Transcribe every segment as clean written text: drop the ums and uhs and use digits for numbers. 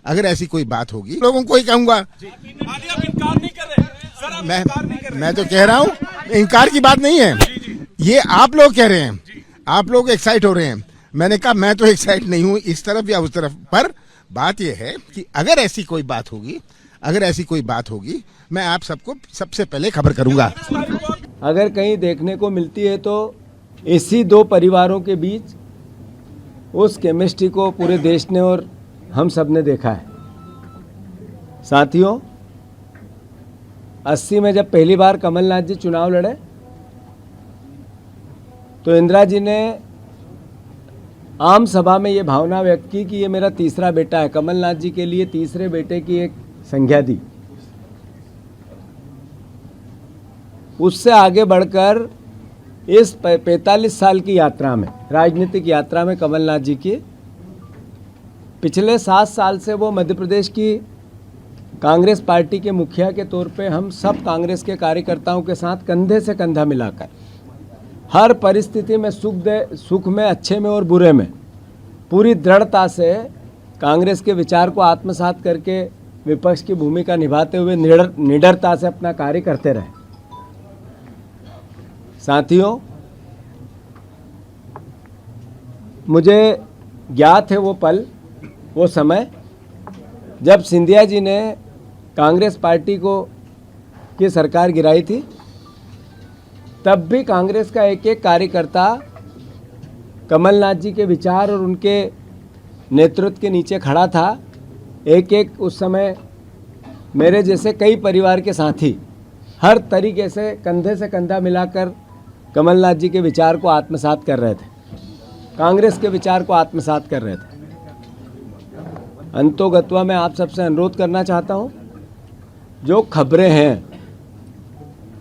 अगर ऐसी कोई बात होगी लोगों को ही कहूंगा। मैं तो कह रहा हूँ, इनकार की बात नहीं है, ये आप लोग कह रहे हैं, आप लोग एक्साइट हो रहे हैं। मैंने कहा मैं तो एक्साइट नहीं हूँ इस तरफ या उस तरफ, पर बात यह है कि अगर ऐसी कोई बात होगी, मैं आप सबको सबसे पहले खबर करूंगा। अगर कहीं देखने को मिलती है तो इसी दो परिवारों के बीच उस केमिस्ट्री को पूरे देश ने और हम सब ने देखा है। साथियों, 80 में जब पहली बार कमलनाथ जी चुनाव लड़े तो इंदिरा जी ने आम सभा में ये भावना व्यक्त की कि ये मेरा तीसरा बेटा है। कमलनाथ जी के लिए तीसरे बेटे की एक संज्ञा दी। उससे आगे बढ़कर इस 45 साल की यात्रा में, राजनीतिक यात्रा में कमलनाथ जी की पिछले 7 साल से वो मध्य प्रदेश की कांग्रेस पार्टी के मुखिया के तौर पे हम सब कांग्रेस के कार्यकर्ताओं के साथ कंधे से कंधा मिलाकर हर परिस्थिति में सुख में, अच्छे में और बुरे में पूरी दृढ़ता से कांग्रेस के विचार को आत्मसात करके विपक्ष की भूमिका निभाते हुए निडरता से अपना कार्य करते रहे। साथियों, मुझे ज्ञात है वो पल, वो समय जब सिंधिया जी ने कांग्रेस पार्टी की सरकार गिराई थी। तब भी कांग्रेस का एक एक कार्यकर्ता कमलनाथ जी के विचार और उनके नेतृत्व के नीचे खड़ा था। एक एक उस समय मेरे जैसे कई परिवार के साथी हर तरीके से कंधा मिलाकर कमलनाथ जी के विचार को आत्मसात कर रहे थे, कांग्रेस के विचार को आत्मसात कर रहे थे। अंतोगत्वा मैं आप सबसे अनुरोध करना चाहता हूं, जो खबरें हैं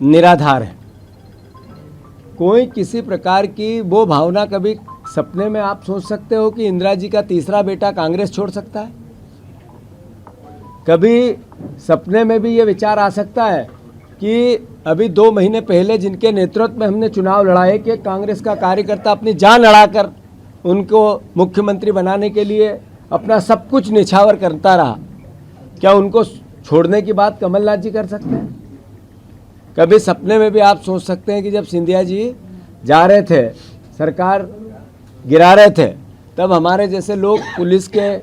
निराधार हैं। कोई किसी प्रकार की वो भावना, कभी सपने में आप सोच सकते हो कि इंदिरा जी का तीसरा बेटा कांग्रेस छोड़ सकता है? कभी सपने में भी ये विचार आ सकता है कि अभी 2 महीने पहले जिनके नेतृत्व में हमने चुनाव लड़ाए कि कांग्रेस का कार्यकर्ता अपनी जान लड़ाकर उनको मुख्यमंत्री बनाने के लिए अपना सब कुछ निछावर करता रहा, क्या उनको छोड़ने की बात कमलनाथ जी कर सकते हैं? कभी सपने में भी आप सोच सकते हैं कि जब सिंधिया जी जा रहे थे, सरकार गिरा रहे थे, तब हमारे जैसे लोग पुलिस के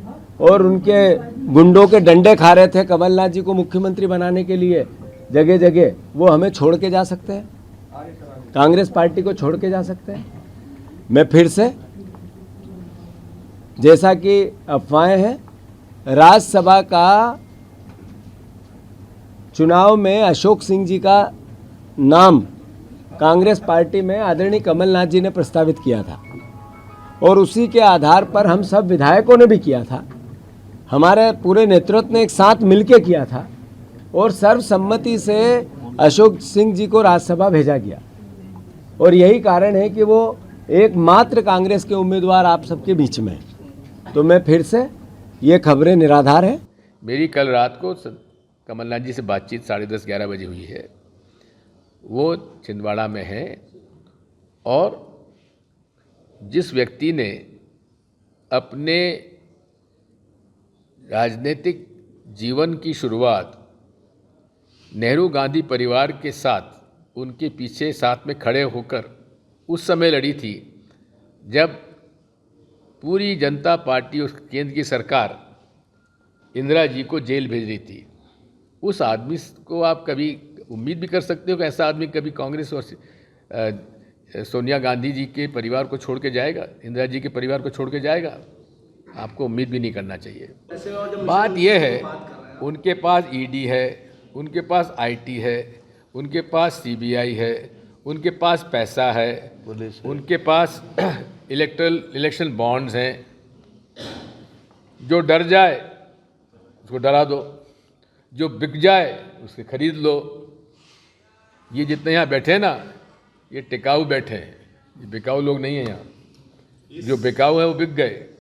और उनके गुंडों के डंडे खा रहे थे कमलनाथ जी को मुख्यमंत्री बनाने के लिए जगह जगह, वो हमें छोड़ के जा सकते हैं? कांग्रेस पार्टी को छोड़ के जा सकते हैं? मैं फिर से, जैसा कि अफवाहें हैं, राज्यसभा का चुनाव में अशोक सिंह जी का नाम कांग्रेस पार्टी में आदरणीय कमलनाथ जी ने प्रस्तावित किया था और उसी के आधार पर हम सब विधायकों ने भी किया था, हमारे पूरे नेतृत्व ने एक साथ मिलकर किया था और सर्वसम्मति से अशोक सिंह जी को राज्यसभा भेजा गया। और यही कारण है कि वो एकमात्र कांग्रेस के उम्मीदवार आप सबके बीच में हैं। तो मैं फिर से, ये खबरें निराधार हैं। मेरी कल रात को कमलनाथ जी से बातचीत 10:30-11 बजे हुई है। वो छिंदवाड़ा में हैं और जिस व्यक्ति ने अपने राजनीतिक जीवन की शुरुआत नेहरू गांधी परिवार के साथ उनके पीछे साथ में खड़े होकर उस समय लड़ी थी जब पूरी जनता पार्टी उस केंद्र की सरकार इंदिरा जी को जेल भेज रही थी, उस आदमी को आप कभी उम्मीद भी कर सकते हो कि ऐसा आदमी कभी कांग्रेस और सोनिया गांधी जी के परिवार को छोड़ के जाएगा, इंदिरा जी के परिवार को छोड़ के जाएगा? आपको उम्मीद भी नहीं करना चाहिए। बात यह है, उनके पास ईडी है, उनके पास आईटी है, उनके पास सीबीआई है, उनके पास पैसा है, उनके पास इलेक्शन बॉन्ड्स हैं। जो डर जाए उसको डरा दो, जो बिक जाए उसके खरीद लो। ये जितने यहाँ बैठे ना, ये टिकाऊ बैठे हैं, ये बिकाऊ लोग नहीं हैं। यहाँ जो बिकाऊ हैं वो बिक गए।